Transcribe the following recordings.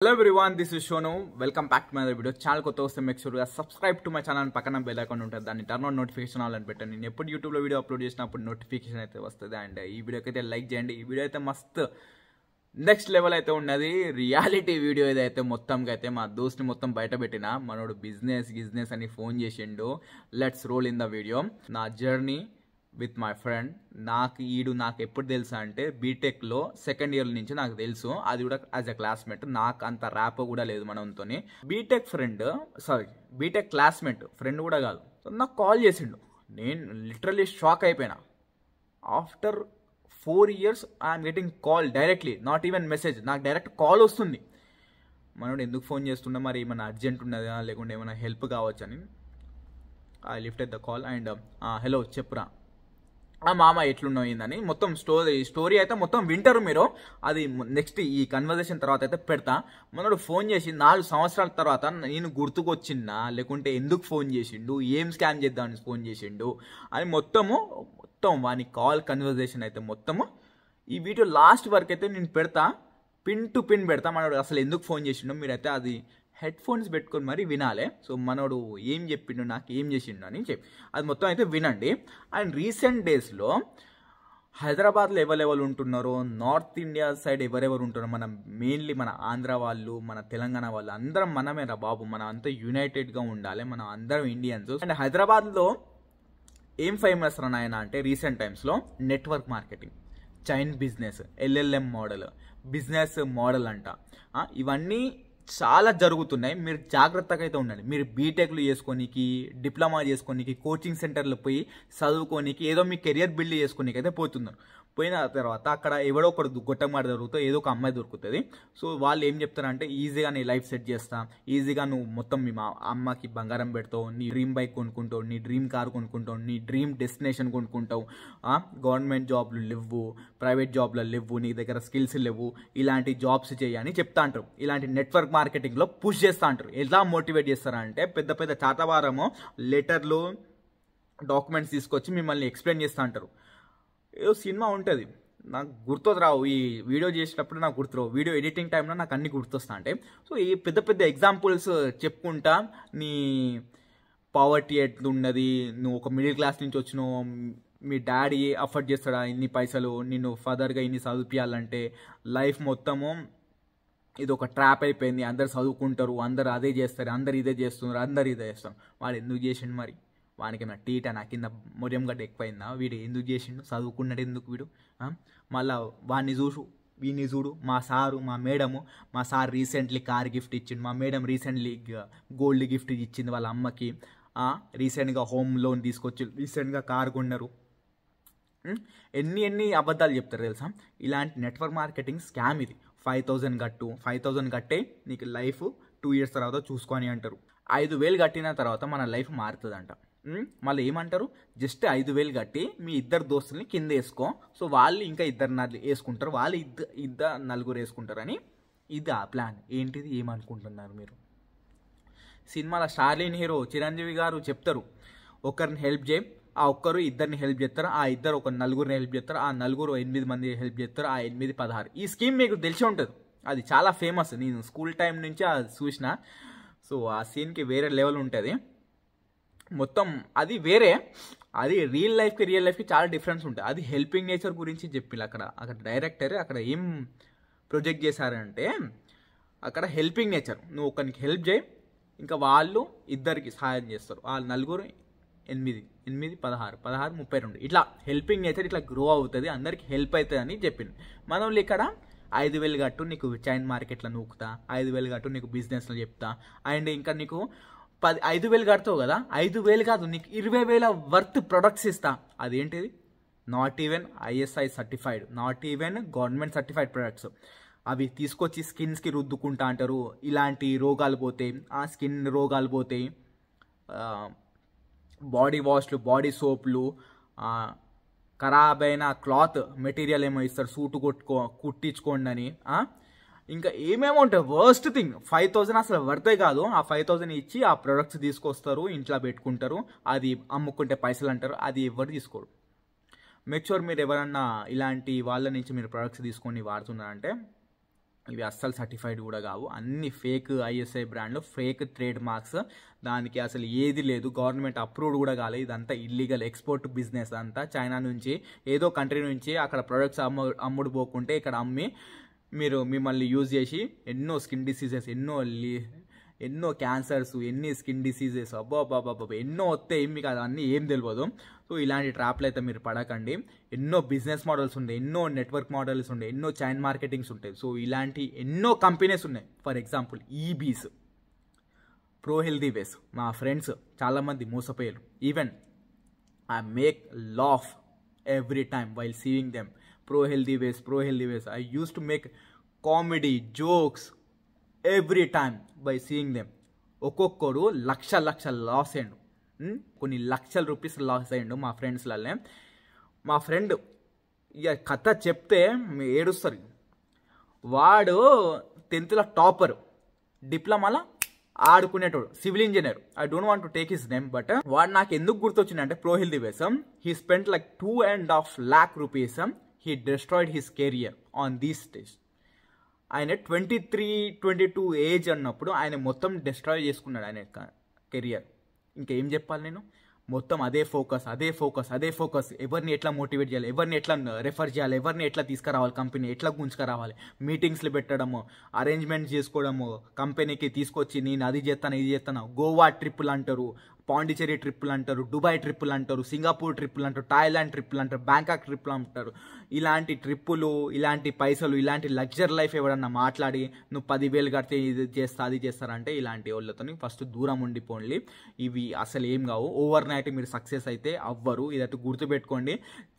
Hello everyone, this is Shonu. Welcome back to my other video. Channel ko toste make sure you subscribe to my channel and పక్కన bell icon ఉంటుంది. దాన్ని turn on notification all అని పెట్టండి. నేను ఎప్పుడు YouTube లో video upload చేసినప్పుడు notification అయితే వస్తుంది. అండ్ ఈ వీడియోకి అయితే లైక్ చేయండి. ఈ వీడియో అయితే మస్త్ నెక్స్ట్ లెవెల్ అయితే ఉన్నది. రియాలిటీ వీడియో ఏదైతే మొత్తంగా అయితే మా దోస్ట్ని మొత్తం బయట పెట్టిన మనోడు బిజినెస్ అని ఫోన్ చేసిండు. Let's roll in the video. నా జర్నీ విత్ మై ఫ్రెండ్. నాకు ఎప్పుడు తెలుసా అంటే బీటెక్లో సెకండ్ ఇయర్ నుంచి నాకు తెలుసు. అది కూడా యాజ్ ఎ క్లాస్మేట్. నాకు అంత ర్యాప్ కూడా లేదు మనతో. బీటెక్ క్లాస్మేట్ ఫ్రెండ్ కూడా కాదు. నాకు కాల్ చేసిండు. నేను లిటరల్లీ షాక్ అయిపోయినా. After 4 years I'm getting call directly, not even message. నాకు డైరెక్ట్ కాల్ వస్తుంది. మనోడు ఎందుకు ఫోన్ చేస్తున్నా, మరి ఏమైనా అర్జెంట్ ఉన్నదా లేకుంటే ఏమైనా హెల్ప్ కావచ్చు అని. I lifted the call and hello చెప్పురా మామ ఎట్లున్నయిందని మొత్తం స్టోరీ అయితే మొత్తం వింటారు మీరు. అది నెక్స్ట్ ఈ కన్వర్జేషన్ తర్వాత అయితే పెడతా. మనోడు ఫోన్ చేసి 4 సంవత్సరాల తర్వాత నేను గుర్తుకొచ్చిందా లేకుంటే ఎందుకు ఫోన్ చేసిండు, ఏం స్కామ్ చేద్దామని ఫోన్ చేసిండు అని మొత్తం వాని కాల్ కన్వర్జేషన్ అయితే మొత్తము ఈ వీడియో లాస్ట్ వరకు అయితే నేను పెడతా. పిన్ టు పిన్ పెడతా. మనోడు అసలు ఎందుకు ఫోన్ చేసిండో మీరైతే అది హెడ్ ఫోన్స్ పెట్టుకొని మరి వినాలి. సో మనోడు ఏం చెప్పిండు, నాకు ఏం చేసిండు అని చెప్పి అది మొత్తం అయితే వినండి. అండ్ రీసెంట్ డేస్లో హైదరాబాద్లో ఎవరెవరు ఉంటున్నారో, నార్త్ ఇండియా సైడ్ ఎవరెవరు ఉంటున్నారో, మెయిన్లీ మన ఆంధ్ర వాళ్ళు, మన తెలంగాణ వాళ్ళు అందరం మనమే రా బాబు. మనం అంతా యునైటెడ్గా ఉండాలి. మనం అందరం ఇండియన్స్. అండ్ హైదరాబాద్లో ఏం ఫేమస్ రానాయన అంటే రీసెంట్ టైమ్స్లో network marketing, chain business, LLM model, business model అంట. ఇవన్నీ చాలా జరుగుతున్నాయి. మీరు జాగ్రత్తగా అయితే ఉండండి. మీరు బీటెక్లు చేసుకోనికి, డిప్లొమా చేసుకోనికి, కోచింగ్ సెంటర్లు పోయి చదువుకోనికి, ఏదో మీ కెరియర్ బిల్డ్ చేసుకోనికి అయితే పోతున్నారు. పోయిన తర్వాత అక్కడ ఎవడో ఒకడు గొట్టమాట దొరుకుతుంది, ఏదో ఒక అమ్మాయి దొరుకుతుంది. సో వాళ్ళు ఏం చెప్తారంటే ఈజీగా నీ లైఫ్ సెట్ చేస్తా, ఈజీగా నువ్వు మొత్తం మీ అమ్మకి బంగారం పెడతావు, నీ డ్రీమ్ బైక్ కొనుక్కుంటావు, నీ డ్రీమ్ కార్ కొనుక్కుంటావు, నీ డ్రీమ్ డెస్టినేషన్ కొనుక్కుంటావు, గవర్నమెంట్ జాబ్లు లేవు, ప్రైవేట్ జాబ్లు లేవు, నీ దగ్గర స్కిల్స్ లేవు, ఇలాంటి జాబ్స్ చేయని చెప్తా అంటారు. ఇలాంటి నెట్వర్క్ మార్కెటింగ్లో పుష్ చేస్తూ అంటారు. ఎలా మోటివేట్ చేస్తారంటే పెద్ద పెద్ద చాతవారము లెటర్లు, డాక్యుమెంట్స్ తీసుకొచ్చి మిమ్మల్ని ఎక్స్ప్లెయిన్ చేస్తూ అంటారు. ఏదో సినిమా ఉంటుంది, నాకు గుర్తొద్దు రావు. ఈ వీడియో చేసేటప్పుడు నాకు గుర్తురావు. వీడియో ఎడిటింగ్ టైంలో నాకు అన్ని గుర్తొస్తా అంటే. సో ఈ పెద్ద పెద్ద ఎగ్జాంపుల్స్ చెప్పుకుంటా నీ పావర్టీ ఎట్లున్నది, నువ్వు ఒక మిడిల్ క్లాస్ నుంచి వచ్చినావు, మీ డాడీ అఫోర్డ్ చేస్తాడా ఇన్ని పైసలు, నిన్ను ఫర్దర్గా ఇన్ని చదివించాలంటే, లైఫ్ మొత్తము ఇది ఒక ట్రాప్ అయిపోయింది, అందరు చదువుకుంటారు, అందరు అదే చేస్తారు, అందరు ఇదే చేస్తున్నారు, అందరు ఇదే చేస్తారు. వాడు ఎందుకు చేసిండు మరి? వానికి నా టీట నా కింద మొరియం గడ్డ ఎక్కువైందా? వీడు ఎందుకు చేసిండు? చదువుకున్నాడు ఎందుకు వీడు? మళ్ళా వీడిని చూడు, మా మేడము, మా సార్ రీసెంట్లీ కార్ గిఫ్ట్ ఇచ్చిండు, మా మేడం రీసెంట్లీ గోల్డ్ గిఫ్ట్ ఇచ్చింది వాళ్ళ అమ్మకి, రీసెంట్గా హోమ్ లోన్ తీసుకొచ్చి రీసెంట్గా కార్ కొన్నారు. ఎన్ని అబద్ధాలు చెప్తారు తెలుసా? ఇలాంటి నెట్వర్క్ మార్కెటింగ్ స్కామ్ ఇది. 5,000 కట్టే నీకు లైఫ్ 2 years తర్వాత చూసుకొని అంటారు. 5,000 కట్టిన తర్వాత మన లైఫ్ మారుతుందంట. మళ్ళీ ఏమంటారు, జస్ట్ 5,000 కట్టి మీ ఇద్దరు దోస్తుల్ని కింద వేసుకో, సో వాళ్ళు ఇంకా ఇద్దరు వేసుకుంటారు, వాళ్ళు ఇద్దరు నలుగురు వేసుకుంటారని. ఇది ఆ ప్లాన్. ఏంటిది? ఏమనుకుంటున్నారు మీరు? సినిమాల స్టార్లిన్ హీరో చిరంజీవి గారు చెప్తారు, ఒకరిని హెల్ప్ చేయి, ఆ ఒక్కరు ఇద్దరిని హెల్ప్ చేస్తారు, ఆ ఇద్దరు ఒక నలుగురిని హెల్ప్ చేస్తారు, ఆ నలుగురు 8 మంది హెల్ప్ చేస్తారు, ఆ 8 16. ఈ స్కీమ్ మీకు తెలిసి ఉంటుంది. అది చాలా ఫేమస్. నేను స్కూల్ టైం నుంచి అది చూసిన. సో ఆ సీన్కి వేరే లెవెల్ ఉంటుంది మొత్తం. అది వేరే, అది రియల్ లైఫ్కి చాలా డిఫరెన్స్ ఉంటుంది. అది హెల్పింగ్ నేచర్ గురించి చెప్పి అక్కడ డైరెక్టర్ అక్కడ ఏం ప్రొజెక్ట్ చేశారంటే, అక్కడ హెల్పింగ్ నేచర్. నువ్వు ఒకరికి హెల్ప్ చేయి, ఇంకా వాళ్ళు ఇద్దరికి సహాయం చేస్తారు, వాళ్ళు నలుగురు 8 16 32 ఇట్లా హెల్పింగ్ నేచర్ ఇట్లా గ్రో అవుతుంది, అందరికి హెల్ప్ అవుతుంది అని చెప్పింది. మనం ఇక్కడ 5,000 కట్టు నీకు చైన్ మార్కెట్లో నూకుతా, 5,000 కట్టు నీకు బిజినెస్లో చెప్తా, అండ్ ఇంకా నీకు 5,000 కడతావు కదా, 5,000 కాదు నీకు 20,000 వర్త్ ప్రొడక్ట్స్ ఇస్తా. అదేంటిది? Not even ISI certified, not even government certified products. అవి తీసుకొచ్చి స్కిన్స్కి రుద్దుకుంటా అంటారు. ఇలాంటి రోగాలు పోతాయి, ఆ స్కిన్ రోగాలు పోతాయి. బాడీ వాష్లు, బాడీ సోప్లు, ఖరాబ్ అయిన క్లాత్ మెటీరియల్ ఏమో ఇస్తారు, సూటు కుట్టించుకోండి అని. ఇంకా ఏమేమో ఉంటాయి. వర్స్ట్ థింగ్, 5,000 అసలు వర్తే కాదు. ఆ 5,000 ఇచ్చి ఆ ప్రొడక్ట్స్ తీసుకొస్తారు, ఇంట్లో పెట్టుకుంటారు, అది అమ్ముకుంటే పైసలు అంటారు. అది ఎవరు తీసుకోరు. మేక్ షూర్ మీరు ఎవరన్నా ఇలాంటి వాళ్ళ నుంచి మీరు ప్రొడక్ట్స్ తీసుకొని వాడుతున్నారంటే ఇవి అస్సలు సర్టిఫైడ్ కూడా కావు, అన్ని ఫేక్ ఐఎస్ఐ బ్రాండ్లు, ఫేక్ ట్రేడ్ మార్క్స్, దానికి అసలు ఏది లేదు, గవర్నమెంట్ అప్రూవ్డ్ కూడా కాలేదు, ఇదంతా ఇల్లీగల్ ఎక్స్పోర్ట్ బిజినెస్ అంతా. చైనా నుంచి ఏదో కంట్రీ నుంచి అక్కడ ప్రొడక్ట్స్ అమ్ముడు పోకుంటే ఇక్కడ అమ్మి మిమ్మల్ని యూజ్ చేసి ఎన్నో స్కిన్ డిసీజెస్, ఎన్నో క్యాన్సర్స్, ఎన్ని స్కిన్ డిసీజెస్ అబ్బాబ్బాబ్బా ఎన్నో వస్తాయి, మీకు అదన్నీ ఏం తెలియదు. సో ఇలాంటి ట్రాప్లు అయితే మీరు పడకండి. ఎన్నో బిజినెస్ మోడల్స్ ఉంటాయి, ఎన్నో నెట్వర్క్ మోడల్స్ ఉంటాయి, ఎన్నో చైన్ మార్కెటింగ్స్ ఉంటాయి. సో ఇలాంటి ఎన్నో కంపెనీస్ ఉన్నాయి. ఫర్ ఎగ్జాంపుల్ ఈబీస్, ప్రో హెల్దీ వేస్, మా ఫ్రెండ్స్ చాలామంది మోసపోయారు. Even I make laugh every time while seeing them. Pro Healthy Ways I use to make comedy jokes every time by seeing them. ఒక్కొక్కరు lakh loss అయ్యిండు, కొన్ని లక్షల rupees loss అయ్యిండు మా ఫ్రెండ్స్లలో. మా ఫ్రెండ్ ఇక కథ చెప్తే ఏడుస్తారు. వాడు 10th టాపర్, డిప్లొమాలో ఆడుకునేటోడు, civil engineer. I don't want to take his name, but వాడు నాకు ఎందుకు గుర్తొచ్చిందంటే Pro Healthy Ways he spent like 2.5 lakh rupees. He destroyed his career on these stage. ఆయన 23-22 ఏజ్ అన్నప్పుడు ఆయన మొత్తం డిస్ట్రాయ్ చేసుకున్నాడు ఆయన కెరియర్. ఇంకేం చెప్పాలి నేను, మొత్తం అదే ఫోకస్. ఎవరిని ఎట్లా మోటివేట్ చేయాలి, ఎవరిని ఎట్లా రెఫర్ చేయాలి, ఎవరిని ఎట్లా తీసుకురావాలి, కంపెనీ ఎట్లా గుంజుకురావాలి, మీటింగ్స్లు పెట్టడము, అరేంజ్మెంట్స్ చేసుకోవడము, కంపెనీకి తీసుకొచ్చి నేను అది చేస్తాను ఇది చేస్తాను. గోవా ట్రిప్పులు అంటారు, పాండిచేరి ట్రిప్పులు అంటారు, దుబాయ్ ట్రిప్పులు అంటారు, సింగపూర్ ట్రిప్పులు అంటారు, థాయిలాండ్ ట్రిప్పులు అంటారు, బ్యాంకాక్ ట్రిప్పులు అంటారు. ఇలాంటి ట్రిప్పులు, ఇలాంటి పైసలు, ఇలాంటి లగ్జరీ లైఫ్ ఎవడన్నా మాట్లాడి నువ్వు 10,000 కడితే ఇది చేస్తా అది చేస్తారంటే ఇలాంటి వాళ్ళతో ఫస్ట్ దూరం ఉండిపోండి. ఇవి అసలు ఏం కావు. ఓవర్ నైట్ మీరు సక్సెస్ అయితే అవ్వరు. ఇదైతే గుర్తుపెట్టుకోండి.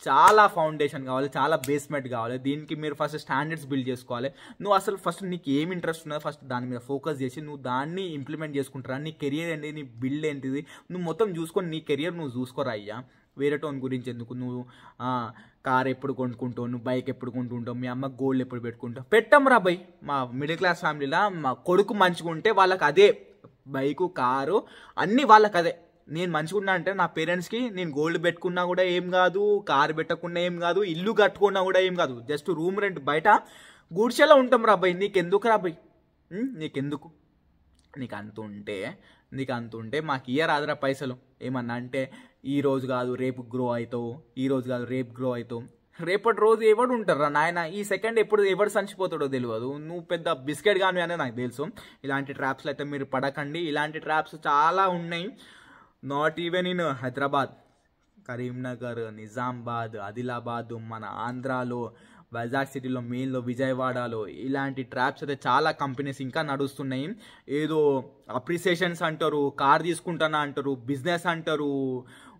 చాలా ఫౌండేషన్ కావాలి, చాలా బేస్మెంట్ కావాలి. దీనికి మీరు ఫస్ట్ స్టాండర్డ్స్ బిల్డ్ చేసుకోవాలి. నువ్వు అసలు ఫస్ట్ నీకు ఏం ఇంట్రెస్ట్ ఉన్నదో ఫస్ట్ దాని మీద ఫోకస్ చేసి నువ్వు దాన్ని ఇంప్లిమెంట్ చేసుకుంటారా. నీ కెరియర్ ఏంటి, నీ బిల్డ్ ఏంటిది నువ్వు మొత్తం చూసుకొని నీ కెరియర్ నువ్వు చూసుకోరా అయ్యా. వేరే టోన్ గురించి ఎందుకు, నువ్వు కార్ ఎప్పుడు కొనుక్కుంటావు, నువ్వు బైక్ ఎప్పుడు కొంటుంటావు, మీ అమ్మ గోల్డ్ ఎప్పుడు పెట్టుకుంటావు. పెట్టంరా బై. మా మిడిల్ క్లాస్ ఫ్యామిలీలో మా కొడుకు మంచిగా ఉంటే వాళ్ళకి అదే బైకు కారు అన్నీ వాళ్ళకి అదే. నేను మంచిగా ఉన్నా అంటే నా పేరెంట్స్కి నేను గోల్డ్ పెట్టుకున్నా కూడా ఏం కాదు, కారు పెట్టకున్నా ఏం కాదు, ఇల్లు కట్టుకున్నా కూడా ఏం కాదు, జస్ట్ రూమ్ రెంట్ బయట గూడ్చేలా ఉంటాం రా బై. నీకెందుకు రా బై, నీకెందుకు? నీకు అంత ఉంటే మాకు ఇయ్యరాదురా పైసలు. ఏమన్నా అంటే ఈ రోజు కాదు రేపు గ్రో అవుతావు, రేపటి రోజు ఎవడు ఉంటారా నాయన, ఈ సెకండ్ ఎప్పుడు ఎవడు చచ్చిపోతాడో తెలియదు. నువ్వు పెద్ద బిస్కెట్ కానీ అనేది నాకు తెలుసు. ఇలాంటి ట్రాప్స్లో అయితే మీరు పడకండి. ఇలాంటి ట్రాప్స్ చాలా ఉన్నాయి. Not even in Hyderabad, Karimnagar, Nizamabad, Adilabad, మన ఆంధ్రాలో, వైజాగ్ సిటీలో, మెయిన్లో విజయవాడలో ఇలాంటి ట్రాప్స్ అయితే చాలా కంపెనీస్ ఇంకా నడుస్తున్నాయి. ఏదో అప్రిసియేషన్స్ అంటారు, కార్ తీసుకుంటానా అంటారు, బిజినెస్ అంటారు.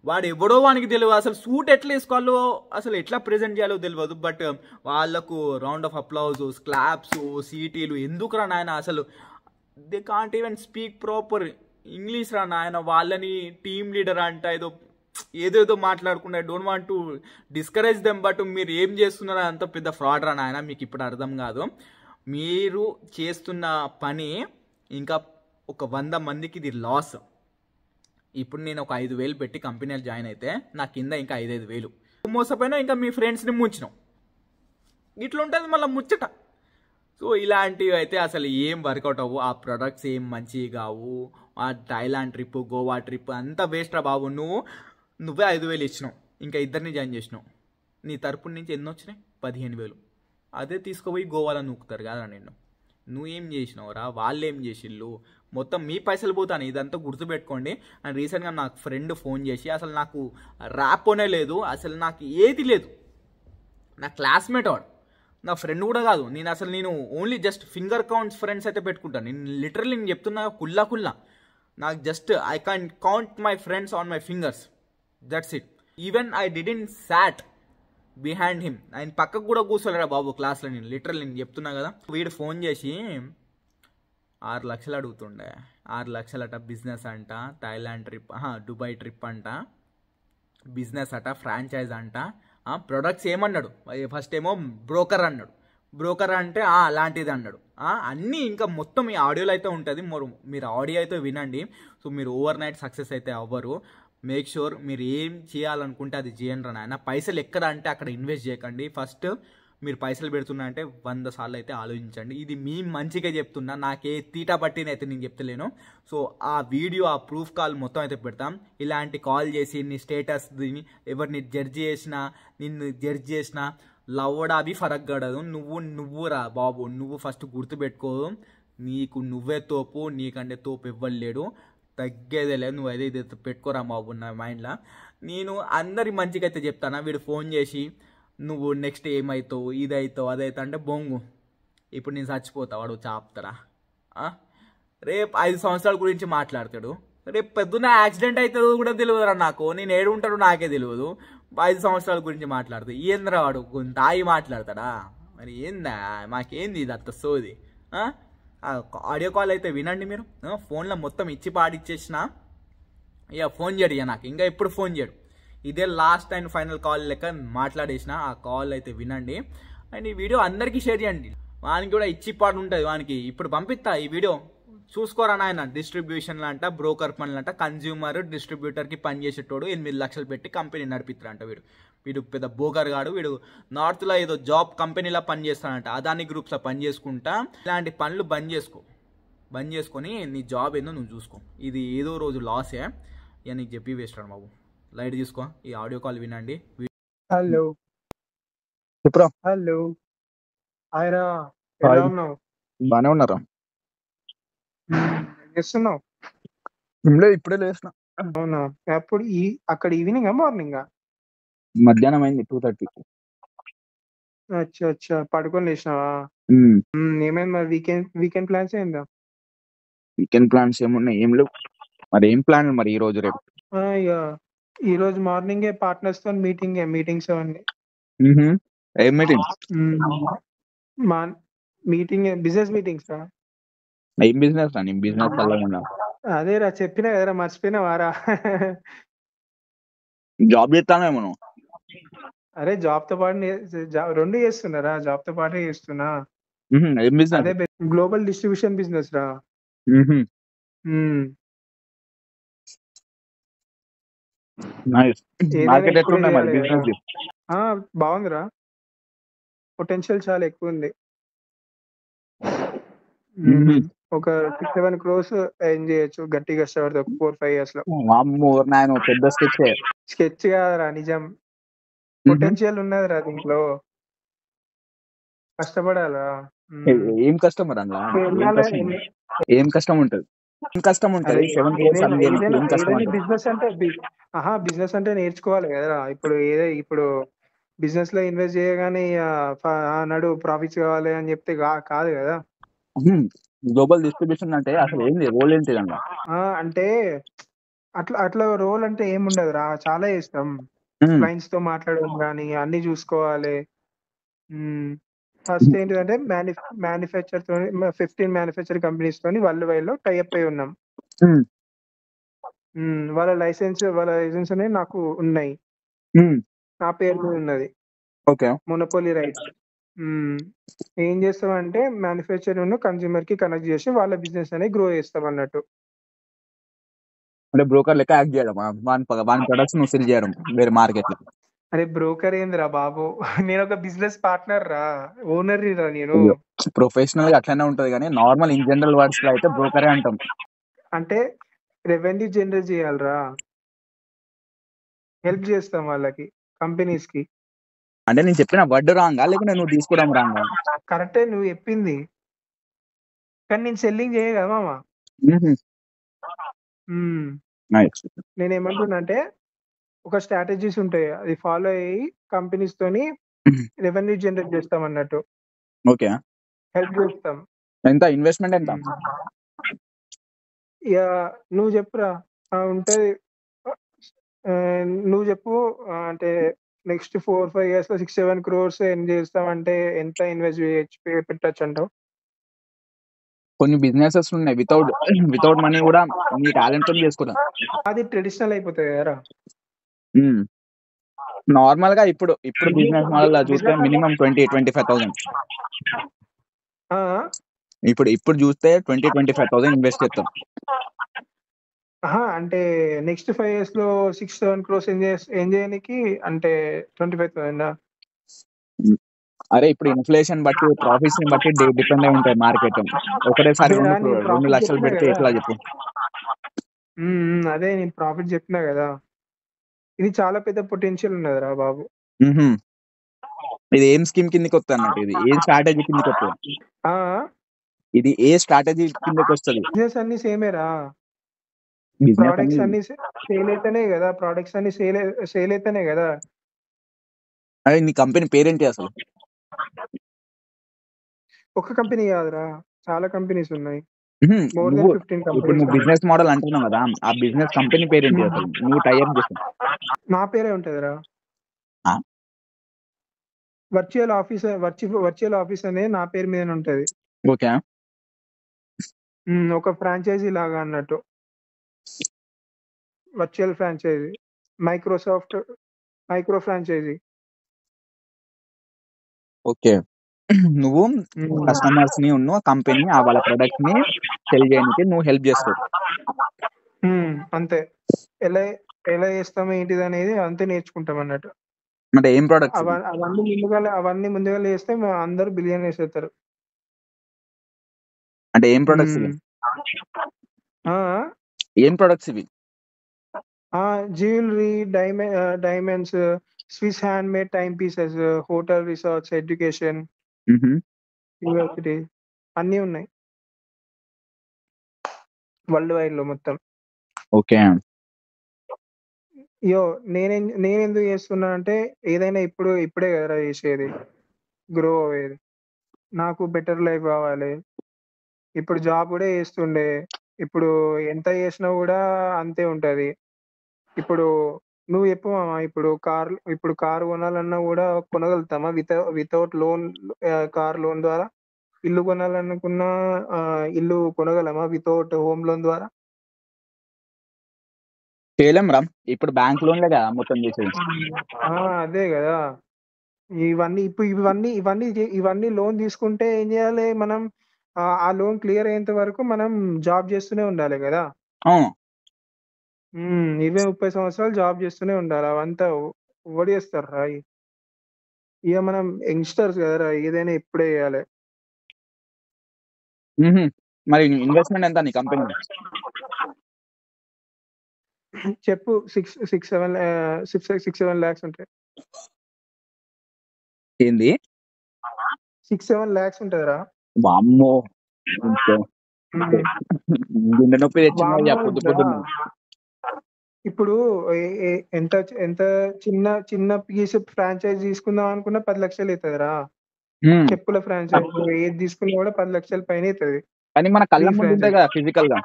వాడు ఎవడో వానికి తెలియదు, అసలు సూట్ ఎట్లా వేసుకోవాలో, అసలు ఎట్లా ప్రజెంట్ చేయాలో తెలియదు. బట్ వాళ్ళకు రౌండ్ ఆఫ్ అప్లౌజ్, క్లాప్స్, సీటీలు ఎందుకురా నాయన, అసలు they can't even speak proper English రా నాయన. వాళ్ళని టీమ్ లీడర్ అంట ఏదేదో మాట్లాడుకుంటే I don't want to discourage them, but మీరు ఏం చేస్తున్నారో అంత పెద్ద ఫ్రాడ్ రా నాయన. మీకు ఇప్పుడు అర్థం కాదు. మీరు చేస్తున్న పని ఇంకా ఒక 100 మందికి ఇది లాస్. ఇప్పుడు నేను ఒక 5,000 పెట్టి కంపెనీలో జాయిన్ అయితే నా కింద ఇంకా 5,000 మోసపోయినా ఇంకా మీ ఫ్రెండ్స్ని ముంచినాం. ఇట్లా ఉంటుంది మళ్ళీ ముచ్చట. సో ఇలాంటివి అయితే అసలు ఏం వర్కౌట్ అవ్వు. ఆ ప్రొడక్ట్స్ ఏం మంచివి కావు. ఆ థాయిలాండ్ ట్రిప్, గోవా ట్రిప్ అంతా వేస్ట్ రా బాబు. నువ్వే 5,000 ఇచ్చినావు, ఇంకా ఇద్దరిని జాయిన్ చేసినావు. నీ తరపున నుంచి ఎన్ని వచ్చినాయి? 15,000. అదే తీసుకుపోయి గోవాలో నూకుతారు కదా నిన్ను. నువ్వేం చేసినావురా, వాళ్ళు ఏం చేసిళ్ళు, మొత్తం మీ పైసలు పోతాను. ఇదంతా గుర్తుపెట్టుకోండి. అండ్ రీసెంట్గా నాకు ఫ్రెండ్ ఫోన్ చేసి అసలు నాకు ర్యాపోనే లేదు, అసలు నాకు ఏది లేదు. నా క్లాస్మేట్ వాడు, నా ఫ్రెండ్ కూడా కాదు. నేను only just finger counts friends అయితే పెట్టుకుంటాను. నేను చెప్తున్నా కుల్లా నాకు just I can count my friends on my fingers, that's it. Even I didn't sat behind him. ఆయన పక్కకు కూడా కూర్చోలేరా బాబు క్లాస్లో. నేను చెప్తున్నా కదా. వీడు ఫోన్ చేసి 6 లక్షలు అడుగుతుండే. 6 లక్షలట, బిజినెస్ అంట, థాయిలాండ్ ట్రిప్, దుబాయ్ ట్రిప్ అంట, బిజినెస్ అట, ఫ్రాంచైజ్ అంట, ప్రొడక్ట్స్ ఏమన్నాడు. ఫస్ట్ ఏమో బ్రోకర్ అన్నాడు. బ్రోకర్ అంటే అలాంటిది అన్నాడు. అన్నీ ఇంకా మొత్తం ఈ ఆడియోలో అయితే ఉంటుంది. మీరు ఆడియో అయితే వినండి. సో మీరు ఓవర్ నైట్ సక్సెస్ అయితే అవ్వరు. మేక్ షూర్ మీరు ఏం చేయాలనుకుంటే అది చేయండి రా నాయన. పైసలు ఎక్కడ అంటే అక్కడ ఇన్వెస్ట్ చేయకండి. ఫస్ట్ మీరు పైసలు పెడుతున్నా అంటే 100 సార్లు అయితే ఆలోచించండి. ఇది మీ మంచిగా చెప్తున్నా, నాకే తీటా పట్టినైతే నేను చెప్తలేను. సో ఆ వీడియో, ఆ ప్రూఫ్ కాల్ మొత్తం అయితే పెడతాం. ఇలాంటి కాల్ చేసి నీ స్టేటస్ దీని ఎవరిని జడ్జి చేసినా, నిన్ను జడ్జి చేసినా లవ్వడా అవి ఫరక్ పడదు. నువ్వు రా బాబు, నువ్వు ఫస్ట్ గుర్తుపెట్టుకో, నీకు నువ్వే తోపు, నీకంటే తోపు ఇవ్వలేడు, తగ్గేదే లేదు. నువ్వు అదే ఇది పెట్టుకోరా బాబు నా మైండ్లో. నేను అందరి మంచిగా అయితే చెప్తానా, వీడు ఫోన్ చేసి నువ్వు నెక్స్ట్ ఏమవుతావు, ఇదవుతావు అదవుతావు అంటే బొంగు, ఇప్పుడు నేను చచ్చిపోతా వాడు చాపుతారా? రేపు 5 సంవత్సరాల గురించి మాట్లాడతాడు, రేపు పెద్దన యాక్సిడెంట్ అవుతుందో కూడా తెలియదురా నాకు, నేను ఏడు ఉంటాడో నాకే తెలియదు. 5 సంవత్సరాల గురించి మాట్లాడుతూ ఏంద్రా వాడు తాగి మాట్లాడతాడా? మరి ఏందా మాకేంది ఇది అంత సోది? ఆడియో కాల్ అయితే వినండి మీరు. ఫోన్లో మొత్తం ఇచ్చి పాడిచ్చేసిన, ఇక ఫోన్ చేయడు ఇక నాకు, ఇంకా ఎప్పుడు ఫోన్ చేయడు. ఇదే లాస్ట్ అండ్ ఫైనల్ కాల్ లెక్క మాట్లాడేసిన. ఆ కాల్ అయితే వినండి అండ్ ఈ వీడియో అందరికీ షేర్ చేయండి. వానికి కూడా ఇచ్చి పాడు ఉంటుంది, వానికి ఇప్పుడు పంపిస్తా ఈ వీడియో చూసుకోరా నాయన. డిస్ట్రిబ్యూషన్లు అంట, బ్రోకర్ పనులు అంట, కన్జ్యూమర్ డిస్ట్రిబ్యూటర్కి పనిచేసేటోడు 8 లక్షలు పెట్టి కంపెనీ నడిపిస్తారంట. వీడు పెద్ద బోకర్ గాడు. వీడు నార్త్లో ఏదో జాబ్ కంపెనీలో పని చేస్తాడంట, అదాని గ్రూప్స్లో పని చేసుకుంటా. ఇలాంటి పనులు బంద్ చేసుకొని నీ జాబ్ ఏందో నువ్వు చూసుకో. ఇది ఏదో రోజు లాసే, ఇక నీకు చెప్పి వేస్తాడు బాబు. లైట్ తీసుకో, ఈ ఆడియో కాల్ వినండి. హలో చెప్పురా. హలో హాయ్రా, ఎలా హాయ్. ఉన్నావు? బానే ఉన్నారా? ఏం చేస్తున్నావు? ఏం లేదు, ఇప్పుడే లేచిన. అవునా, అప్పుడు అక్కడ ఈవినింగ్ మార్నింగ్? మధ్యాహ్నం అయింది 2:30. అచ్చా అచ్చా, పడుకొని లేచినావా? ఏమైంది మరి? వీకెండ్ ప్లాన్స్ ఏందా? వీకెండ్ ప్లాన్స్ ఏమున్నాయి? ఏం లేవు. మరి ఏం ప్లాన్ మరి ఈ రోజు రేపు? ఇక ఈ రోజు మార్నింగే పార్ట్నర్స్ తో మీటింగ్స్ అవన్నీ. ఏం మీటింగ్? మా మీటింగ్ బిజినెస్ మీటింగ్స్ రా. ఏం బిజినెస్ రా? నేను బిజినెస్ వల్ల ఉన్నా. అదేరా చెప్పినా కదరా, మర్చిపోయినావారా? జాబ్ చేస్తానేమో నువ్వు. అరే జాబ్ తో పాటు రెండు చేస్తున్నారా? జాబ్ తో పాటే చేస్తున్నా. ఏం బిజినెస్? అదే గ్లోబల్ డిస్ట్రిబ్యూషన్ బిజినెస్ రా. నైస్. మార్కెట్ ఎట్లున్నాయి మరి బిజినెస్? బాగుందిరా, పొటెన్షియల్ చాలా ఎక్కువ ఉంది. ఒక 6-7 crores ఎర్న్ చేయొచ్చు గట్టిగా కష్టపడితే ఒక 4-5 years లో. నేను పెద్ద స్కెచ్ కాదురా, నిజం. పొటెన్షియల్ ఉన్నదిరా దీంట్లో, కష్టపడాలా. ఏం కష్టం మరి అందులో? ఏం కష్టం ఉంటది? 7 crores ఏం కష్టం? బిజినెస్ అంటే నేర్చుకోవాలి కదరా. ఇప్పుడు బిజినెస్ లో ఇన్వెస్ట్ చేయగానే నడు ప్రాఫిట్స్ కావాలి అని చెప్తే కాదు కదా. గ్లోబల్ డిస్ట్రిబ్యూషన్ అంటే అసలు ఏంది? రోల్ ఏంటి దాంట్లో? అంటే అట్లా రోల్ అంటే ఏముండదు రా, చాలా ఇష్టం. క్లయింట్స్ తో మాట్లాడడం కానీ అన్ని చూసుకోవాలి. ఫస్ట్ ఏంటిదంటే మ్యానుఫ్యాక్చర్ తో 15 మ్యానుఫ్యాక్చర్ కంపెనీస్ తోని వరల్డ్ వైడ్ లో టైఅప్ అయి ఉన్నాం. వాళ్ళ లైసెన్స్ అనేవి నాకు ఉన్నాయి, నా పేరు మీద ఉన్నది. Monopoly rights. ఏం చేస్తామంటే మ్యానుఫ్యాక్చర్ కన్స్యూమర్ కి కనెక్ట్ చేసి వాళ్ళ బిజినెస్ అనేది గ్రో చేస్తాం అన్నట్టు. అంటే బ్రోకర్ లెక్క యాక్ట్ చేయడం, వాని ప్రొడక్ట్స్ నువ్వు సెల్ చేయడం వేరే మార్కెట్ లో. అరే బ్రోకర్ ఏందిరా బాబు, నేను ఒక బిజినెస్ పార్ట్నర్ రా, ఓనర్ రా నేను. ప్రొఫెషనల్ గా అట్లనే ఉంటది కానీ నార్మల్ ఇన్ జనరల్ వర్డ్స్ లో అయితే బ్రోకరే అంటాం. అంటే రెవెన్యూ జనరేట్ చేయాలరా, హెల్ప్ చేస్తాం వాళ్ళకి, కంపెనీస్ కి. అంటే నేను చెప్పిన వర్డ్ రాంగా లేకుంటే నువ్వు తీసుకోవడం రాంగా? కరెక్టే నువ్వు చెప్పింది, కానీ నేను సెల్లింగ్ చేయ కదా మామ. నేనేమంటున్నా అంటే ఒక స్ట్రాటజీస్ ఉంటాయి, అది ఫాలో అయ్యి కంపెనీస్ తోని రెవెన్యూ జనరేట్ చేస్తాం అన్నట్టు. ఓకే, హెల్ప్ చేస్తాం. ఎంత ఇన్వెస్ట్మెంట్ ఎంత? ఇక నువ్వు చెప్పురా, ఉంటది. నువ్వు చెప్పు, అంటే నెక్స్ట్ 4-5 years లో 6-7 crores ఏం చేస్తామంటే ఎంత ఇన్వెస్ట్ పెట్టచ్చు అంటావు? కొన్ని బిజినెసెస్ ఉన్నాయి వితౌట్ మనీ కూడా నీ టాలెంట్ తో చేసుకుంటా. అది ట్రెడిషనల్ అయిపోతుంది కదరా. నార్మల్ గా ఇప్పుడు బిజినెస్ మోడల్ చూస్తే మినిమం 20-25,000. ఇప్పుడు చూస్తే 20-25,000 ఇన్వెస్ట్ చేస్తాం. అంటే నెక్స్ట్ 5 years లో 6-7 crores ఏం చేయడానికి అంటే 25,000. అరే ఇప్పుడు ఇన్ఫ్లేషన్ బట్టి ప్రాఫిట్స్ ని బట్టి డిపెండ్ అయి ఉంటాయి మార్కెట్. ఒకటేసారి అదేరా నేను 2 ప్రాఫిట్ లక్షలు చెప్పినా పెడితే కదా. ఎట్లా చెప్పు? అదే నేను ప్రాఫిట్ చెప్పినా కదా. ఇది చాలా పెద్ద పొటెన్షియల్ ఉన్నదిరా బాబు. ఇది ఏం స్కీమ్ కిందకి వస్తుంది అన్నట్టు? ఇది ఏ స్ట్రాటజీ కిందకి వస్తుంది? ఆ ఇది ఏ స్ట్రాటజీ కిందకి వస్తుంది? బిజినెస్ అన్ని సేమేరా. బిజినెస్ ప్రోడక్ట్స్ అన్ని అన్ని సేల్ అయితేనే కదా, ప్రోడక్ట్స్ అన్ని సేల్ అయితేనే కదా. అదే నీ కంపెనీ పేరేంటి అసలు? ఒక కంపెనీ కాదురా, చాలా కంపెనీస్ ఉన్నాయి. మోర్ నువ్వు దెన్ 15 ఇప్పుడు కంపెనీస్. నువ్వు బిజినెస్ మోడల్ అంటున్నావు కదా, ఆ బిజినెస్ కంపెనీ పేరేంటి అసలు? నువ్వు టైప్ చేస్తావు. నా పేరే ఉంటదిరా. ఆ? వర్చువల్ ఆఫీస్ అనే నా పేరు మీద ఉంటది. ఓకే. ఒక ఫ్రాంచైజీ లాగా అన్నట్టు. Virtual franchisee, micro franchisee. Okay. నువ్వు కస్టమర్స్ ని కంపెనీ వాళ్ళ ప్రొడక్ట్స్ ని సెల్ చేయడానికి నువ్వు హెల్ప్ చేస్తావు. అంతే. ఎలా ఎలా చేస్తాం ఏంటిది అనేది అంతే నేర్చుకుంటాం అన్నట్టు. అంటే ఏం ప్రొడక్ట్స్? అవన్నీ ముందుగా చేస్తే అందరూ బిలియనర్స్ అవుతారు. అంటే ఏం ప్రొడక్ట్స్ ఇవి? ఏం ప్రొడక్ట్స్ ఇవి? Jewellery, diamonds, Swiss hand made time pieces, hotel, resorts, education, university అన్నీ ఉన్నాయి వరల్డ్ వైడ్ లో మొత్తం. ఓకే. నేనెందుకు చేస్తున్నా అంటే, ఏదైనా ఇప్పుడే కదా చేసేది, గ్రో అయ్యేది. నాకు బెటర్ లైఫ్ కావాలి. ఇప్పుడు జాబ్ కూడా చేస్తుండే, ఇప్పుడు ఎంత చేసినా కూడా అంతే ఉంటది. ఇప్పుడు నువ్వు చెప్పు మామ, ఇప్పుడు కారు కొనాలన్నా కూడా కొనగలుగుతామా వితౌట్ లోన్? కార్ లోన్ ద్వారా ఇల్లు కొనాలనుకున్నా ఇల్లు కొనగలమా వితౌట్ హోమ్ లోన్ ద్వారా? చేయలేం రా, ఇప్పుడు బ్యాంక్ లోన్లే కదా మొత్తం చేసేది. అదే కదా. ఇవన్నీ లోన్ తీసుకుంటే ఏం చేయాలి మనం? ఆ లోన్ క్లియర్ అయ్యేంత వరకు మనం జాబ్ చేస్తూనే ఉండాలి కదా. 20-30 సంవత్సరాలు జాబ్ చేస్తూనే ఉండాలి. అవంతా ఎవడు చేస్తారు రా? ఇక మనం యంగ్స్టర్స్ కదరా, ఏదైనా ఇప్పుడే చేయాలి. మరి ఇన్వెస్ట్మెంట్ ఎంత నీ కంపెనీ? చెప్పు. 6-7 lakhs ఉంటాయి. ఏంది? 6-7 lakhs ఉంటదిరా. వామ్మో, గుండె నొప్పి తెచ్చింది పొద్దున్న. ఇప్పుడు ఎంత ఎంత చిన్న పీస్ ఫ్రాంచైజ్ తీసుకుందాం అనుకున్నా 10 లక్షలు అవుతుందిరా. చెప్పుల ఫ్రాంచైజ్ ఏది తీసుకున్నా కూడా 10 లక్షల పైన అవుతుంది. కానీ మన కళ్ళ ముందు ఉంటాయి కదా ఫిజికల్ గా.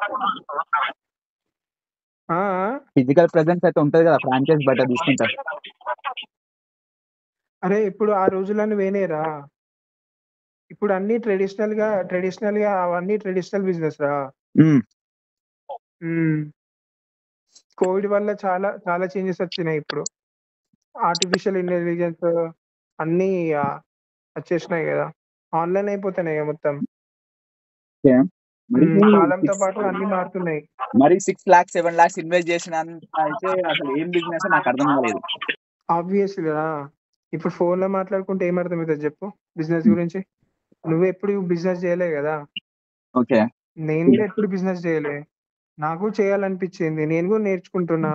ఫిజికల్ ప్రెసెన్స్ అయితే ఉంటది కదా ఫ్రాంచైజ్ బయట తీసుకుంటా. అరే ఇప్పుడు ఆ రోజులన్నీ వేనేరా. ఇప్పుడు అన్ని ట్రెడిషనల్ గా అవన్నీ ట్రెడిషనల్ బిజినెస్ రా. కోవిడ్ వల్ల చాలా చాలా చేంజెస్ వచ్చినాయి. ఇప్పుడు ఆర్టిఫిషియల్ ఇంటెలిజెన్స్ అన్ని వచ్చేసినాయి కదా, ఆన్లైన్ అయిపోతున్నాయి మొత్తం. కాలంతో పాటు అన్ని మారుతున్నాయి. మరి 6 lakhs 7 lakhs ఇన్వెస్ట్ చేసిన అయితే అసలు ఏం బిజినెస్ నాకు అర్థం కాలేదు. ఆబ్వియస్లీ రా. ఇప్పుడు ఫోన్ లో మాట్లాడుకుంటే ఏం అర్థమవుతుంది చెప్పు బిజినెస్ గురించి? నువ్వు ఎప్పుడు బిజినెస్ చేయలే కదా. ఓకే. నేను కూడా ఎప్పుడు బిజినెస్ చేయలే, నాకు చేయాలనిపించింది, నేను కూడా నేర్చుకుంటున్నా.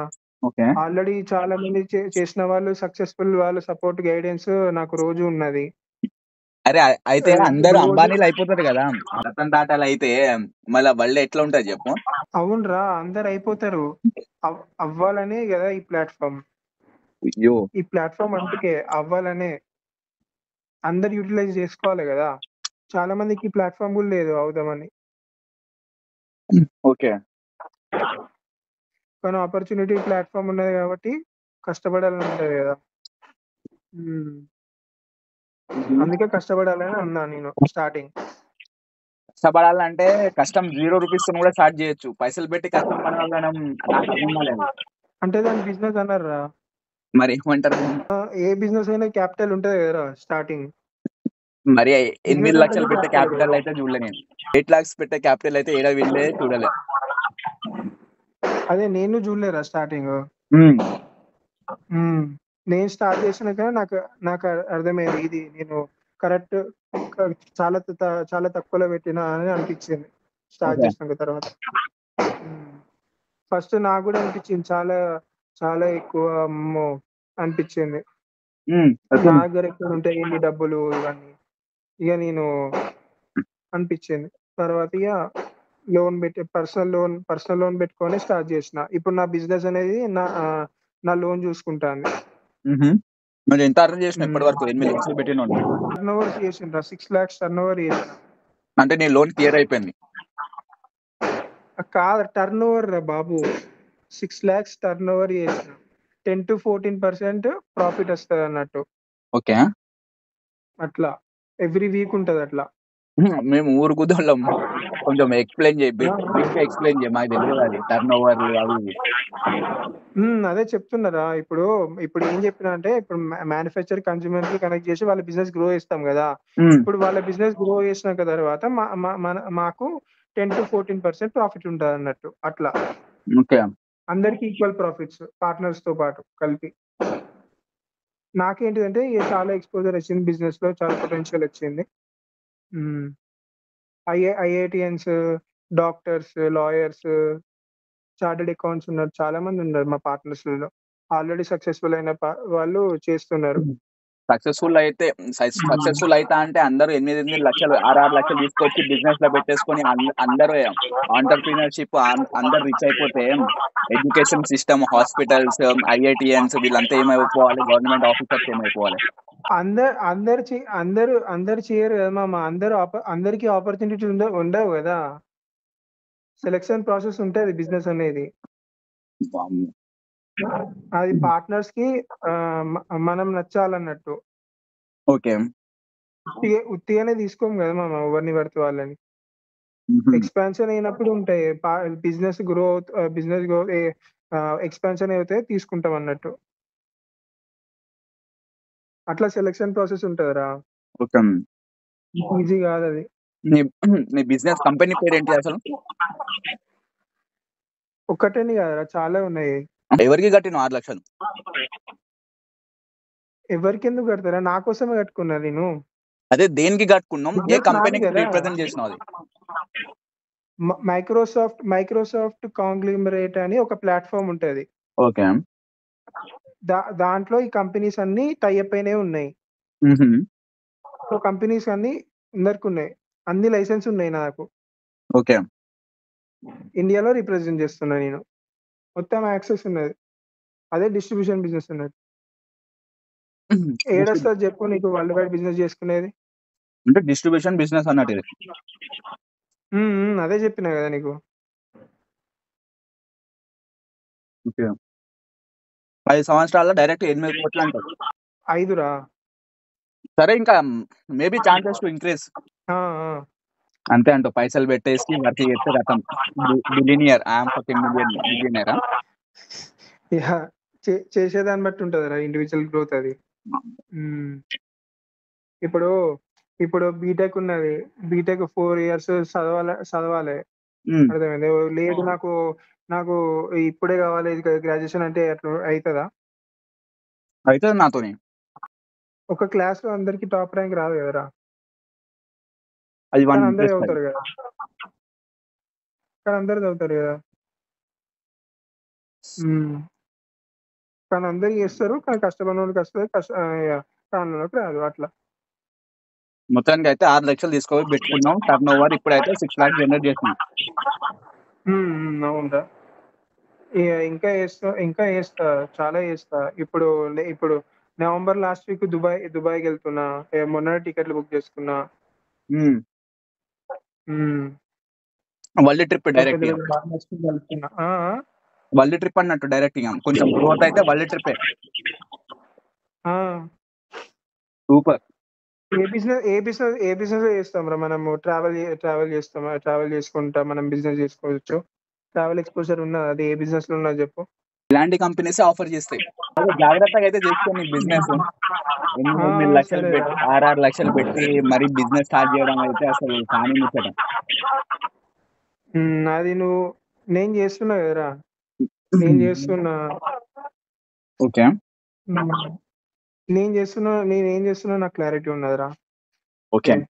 ఆల్రెడీ చాలా మంది చేసిన వాళ్ళు, సక్సెస్ఫుల్ వాళ్ళు సపోర్ట్, గైడెన్స్ నాకు రోజు ఉన్నది. అరే అయితే అందరూ అంబానీలు అయిపోతారు కదా, రతన్ టాటాలు అయితే మళ్ళీ వరల్డ్ ఎట్లా ఉంటది చెప్పు? అవునరా, అందరు అయిపోతారు. అవ్వాలనే కదా ఈ ప్లాట్ఫామ్. ఈ ప్లాట్ఫామ్ అందుకే అవ్వాలనే అందరు యూటిలైజ్ చేసుకోవాలి కదా. చాలా మందికి ఈ ప్లాట్ఫామ్ కూడా లేదు అవుదామని. ఓకే. కానీ ఆపర్చునిటీ ప్లాట్ఫామ్ ఉన్నది కాబట్టి కష్టపడాలని ఉంటది కదా. అందుకే కష్టపడాలని అన్నా నేను. స్టార్టింగ్ కష్టపడాలంటే కష్టం 0 rupees కూడా స్టార్ట్ చేయొచ్చు. పైసలు పెట్టి కష్టం పడడం నాకు అర్థం కాలేదు. అంటే దాని బిజినెస్ అన్నారా? మరి ఏమంటారు? ఏ బిజినెస్ అయినా క్యాపిటల్ ఉంటది కదరా స్టార్టింగ్. మరి 8 లక్షలు పెట్టే క్యాపిటల్ అయితే చూడలే నేను. 8 lakhs పెట్టే క్యాపిటల్ అయితే ఏడా వీళ్ళే చూడలే. అదే నేను చూడలేరా స్టార్టింగ్. నేను స్టార్ట్ చేసినాక నాకు అర్థమైంది, ఇది నేను కరెక్ట్ చాలా తక్కువలో పెట్టినా అని అనిపించింది స్టార్ట్ ఓకే. చేసినాక తర్వాత. ఫస్ట్ నాకు కూడా అనిపించింది చాలా చాలా ఎక్కువ అమ్మో అనిపించింది. నా దగ్గర ఎక్కడ ఉంటాయి ఇన్ని డబ్బులు ఇవన్నీ, ఇక నేను అనిపించింది. తర్వాత ఇక లోన్ పెట్టి పర్సనల్ లోన్ పెట్టుకొని స్టార్ట్ చేసిన. ఇప్పుడు నా బిజినెస్ అనేది నా లోన్ చూసుకుంటాను. మరి ఎంత అర్న్ చేసిన ఇప్పటి వరకు? 8 లక్షలు పెట్టిన టర్న్ ఓవర్ చేసిన 6 lakhs టర్న్ ఓవర్ చేసిన. అంటే నీ లోన్ క్లియర్ అయిపోయింది? కాదు, టర్న్ ఓవర్ రా బాబు, 6 lakhs టర్న్ ఓవర్ చేసిన. 10 to 14% ప్రాఫిట్ వస్తుంది అన్నట్టు. ఓకే. అట్లా ఎవ్రీ వీక్ ఉంటది అట్లా. మేము ఊరు కుదోళ్ళం, కొంచెం ఎక్స్ప్లెయిన్ చేయి, బ్రీఫ్ గా ఎక్స్ప్లెయిన్ చేయి, మాకు తెలియదు అది టర్న్ ఓవర్ అవి ఇవి. అదే చెప్తున్నారా. ఇప్పుడు ఏం చెప్పినా అంటే, ఇప్పుడు మ్యానుఫ్యాక్చర్ కన్స్యూమర్ కి కనెక్ట్ చేసి వాళ్ళ బిజినెస్ గ్రో చేస్తాం కదా. ఇప్పుడు వాళ్ళ బిజినెస్ గ్రో చేసినాక తర్వాత మాకు 10 to 14% ప్రాఫిట్ ఉంటుంది అన్నట్టు. అట్లా ఓకే. అందరికి ఈక్వల్ ప్రాఫిట్స్, పార్ట్నర్స్ తో పాటు కలిపి. నాకేంటిదంటే చాలా ఎక్స్పోజర్ వచ్చింది బిజినెస్ లో, చాలా పొటెన్షియల్ వచ్చింది. IITians, doctors, lawyers, chartered accounts ఉన్నారు, చాలా మంది ఉన్నారు మా పార్ట్నర్స్ లో. ఆల్రెడీ సక్సెస్ఫుల్ అయిన వాళ్ళు చేస్తున్నారు. సక్సెస్ఫుల్ అయితే అంటే అందరూ 8 లక్షలు 6 లక్షలు తీసుకొచ్చి బిజినెస్ లో పెట్టేసుకొని అందరూ ఆంటర్ప్రీనర్షిప్ అందరు రిచ్ అయిపోతే, ఎడ్యుకేషన్ సిస్టమ్, హాస్పిటల్స్, ఐఐటిఎన్స్ వీళ్ళంతా ఏమైపోవాలి? గవర్నమెంట్ ఆఫీసర్స్ ఏమైపోవాలి? అందరు చేయరు కదా మామ. అందరికి ఆపర్చునిటీ ఉండవు కదా. సెలెక్షన్ ప్రాసెస్ ఉంటది బిజినెస్ అనేది. అది పార్ట్నర్స్ కి మనం నచ్చాలన్నట్టు. ఓకే. ఉత్తిగానే తీసుకోము కదా మామ ఎవరిని పడితే వాళ్ళని. ఎక్స్పాన్షన్ అయినప్పుడు ఉంటాయి. బిజినెస్ గ్రో ఎక్స్పాన్షన్ అయితే తీసుకుంటాం అన్నట్టు. అట్లా సెలెక్షన్ ప్రాసెస్ ఉంటదిరా, ఓకే. ఈజీ కాదు అది. నీ బిజినెస్ కంపెనీ పేరు ఏంటి అసలు? ఒక్కటేని కాదురా, చాలా ఉన్నాయి. ఎవరికి కట్టిన 6 లక్షలు? ఎవరికి ఎందుకు కడతారా, నా కోసమే కట్టుకున్నా నేను. అదే దేనికి కట్టుకున్నాం? ఏ కంపెనీకి రిప్రజెంట్ చేసినావు అది? మైక్రోసాఫ్ట్ కాంగ్లిమరేట్ అని ఒక ప్లాట్ఫామ్ ఉంటది. ఓకే. దాంట్లో ఈ కంపెనీస్ అన్ని టైఅప్ అయినే ఉన్నాయి. కంపెనీస్ అన్ని అందరికి ఉన్నాయి, అన్ని లైసెన్స్ ఉన్నాయి నాకు. ఓకే. ఇండియాలో రిప్రజెంట్ చేస్తున్నా నేను, మొత్తం యాక్సెస్ ఉన్నది. అదే డిస్ట్రిబ్యూషన్ బిజినెస్ ఉన్నది. ఏడొస్తుంది చెప్పు నీకు వరల్డ్ వైడ్ బిజినెస్ చేసుకునేది? అంటే డిస్ట్రిబ్యూషన్ బిజినెస్ అన్నట్టు ఇది. అదే చెప్పినా కదా నీకు. ఓకే. 5 సంవత్సరాల్లో డైరెక్ట్ 8 కోట్లు అంటారు. 5 రా. సరే, ఇంకా మేబీ ఛాన్సెస్ టు ఇంక్రీజ్. అంతే అంటూ పైసలు పెట్టేసి వర్క్ చేస్తే రకం బిలియనియర్. I'm fucking millionaire. చేసేదాన్ని బట్టి ఉంటది రా ఇండివిజువల్ గ్రోత్ అది. ఇప్పుడు బీటెక్ ఉన్నది, బీటెక్ 4 years చదవాలి. అర్థమైంది? లేదు నాకు ఇప్పుడే కావాలి గ్రాడ్యుయేషన్ అంటే అట్లా అవుతుందా? అవుతుంది నాతోని. ఒక క్లాస్ లో అందరికి టాప్ ర్యాంక్ రాదు కదరా. అది అందరు చదువుతారు కదా, అందరు చదువుతారు కదా. కానీ అందరు చేస్తారు, కానీ కష్టపడిన వాళ్ళకి వస్తుంది, కాని వాళ్ళకి రాదు. అట్లా మొత్తానికి అయితే 6 లక్షలు తీసుకొని పెట్టుకున్నాం. టర్న్ ఓవర్ ఇప్పుడైతే 6 lakhs జనరేట్ చేస్తున్నాం. అవునా? ఇంకా చేస్తా, చాలా చేస్తా. ఇప్పుడు నవంబర్ లాస్ట్ వీక్ దుబాయ్కి వెళ్తున్నా. మొన్న టికెట్లు బుక్ చేసుకున్నా. World trip direct. World trip అన్నట్టు డైరెక్ట్. కొంచెం గ్రోత్ అయితే వరల్డ్ ట్రిప్. సూపర్. ఏ బిజినెస్ చేస్తాం రా మనము? ట్రావెల్ చేసుకుంటా మనం బిజినెస్ చేసుకోవచ్చు. ట్రావెల్ ఎక్స్పోజర్ ఉన్నది, అది ఏ బిజినెస్ లో ఉన్నది చెప్పు? ఇలాంటి కంపెనీస్ ఆఫర్ చేస్తాయి. అదే జాగ్రత్తగా అయితే చేసుకోండి బిజినెస్. 8 లక్షలు పెట్టి 6 లక్షలు పెట్టి మరి బిజినెస్ స్టార్ట్ చేయడం అయితే అసలు కానీ ముచ్చట. అది నేను చేస్తున్నా కదరా, నేను చేస్తున్నా. ఓకే. నేనేం చేస్తున్నా నాకు క్లారిటీ ఉన్నదిరా. ఓకే.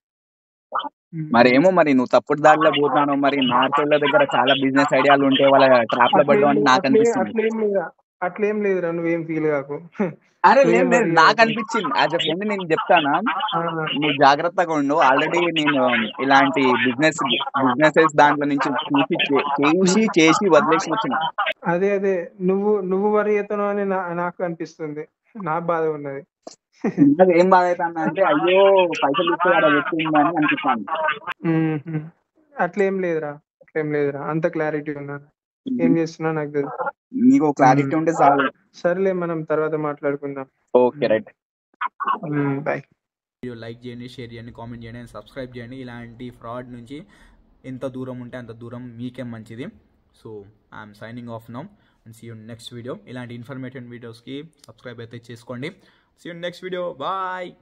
మరేమో మరి నువ్వు తప్పుడు దారిలో పోతానో, మరి నార్తోళ్ళ దగ్గర చాలా బిజినెస్ ఐడియాలు ఉంటే వాళ్ళ ట్రాప్ లో పడ్డావు అని నాకు అనిపిస్తుంది. అట్లేం లేదురా, నువ్వేం ఫీల్ కాకు. అరే లేదు నువ్వేం లేదు, worry నాకు అవ్వకు. అనిపించింది. యాజ్ ఎ ఫ్రెండ్ నేను చెప్తానా, ఆ, నువ్వు జాగ్రత్తగా ఉండు. ఆల్రెడీ నేను ఇలాంటి బిజినెసెస్ దాంట్లో నుంచి చేసి వదిలేసి వచ్చిన. అదే నువ్వు వరి అవుతున్నావు అని నాకు అనిపిస్తుంది. నా బాధ ఉన్నది. నాకు ఏం బాధ అవుతుంది అంటే, అయ్యో పైసలు తీసుకుని అక్కడ పెట్టిందని అనిపిస్తాను. మ్మ్. అట్లేం లేదురా, అంత క్లారిటీ ఉన్నాను. ఏం చేస్తున్నా నాకు తెలుసు. నీకు క్లారిటీ ఉంటే చాలు. సర్లే, మనం తర్వాత మాట్లాడుకుందాం. Okay right. Bye. Video like చేయండి, షేర్ చేయండి, కామెంట్ చేయండి అండ్ సబ్స్క్రైబ్ చేయండి. ఇలాంటి ఫ్రాడ్ నుంచి ఎంత దూరం ఉంటే అంత దూరం మీకే మంచిది. So I'm signing off now and see you next video. ఇలాంటి ఇన్ఫర్మేటివ్ వీడియోస్కి సబ్స్క్రైబ్ అయితే చేసుకోండి. See you next video. Bye.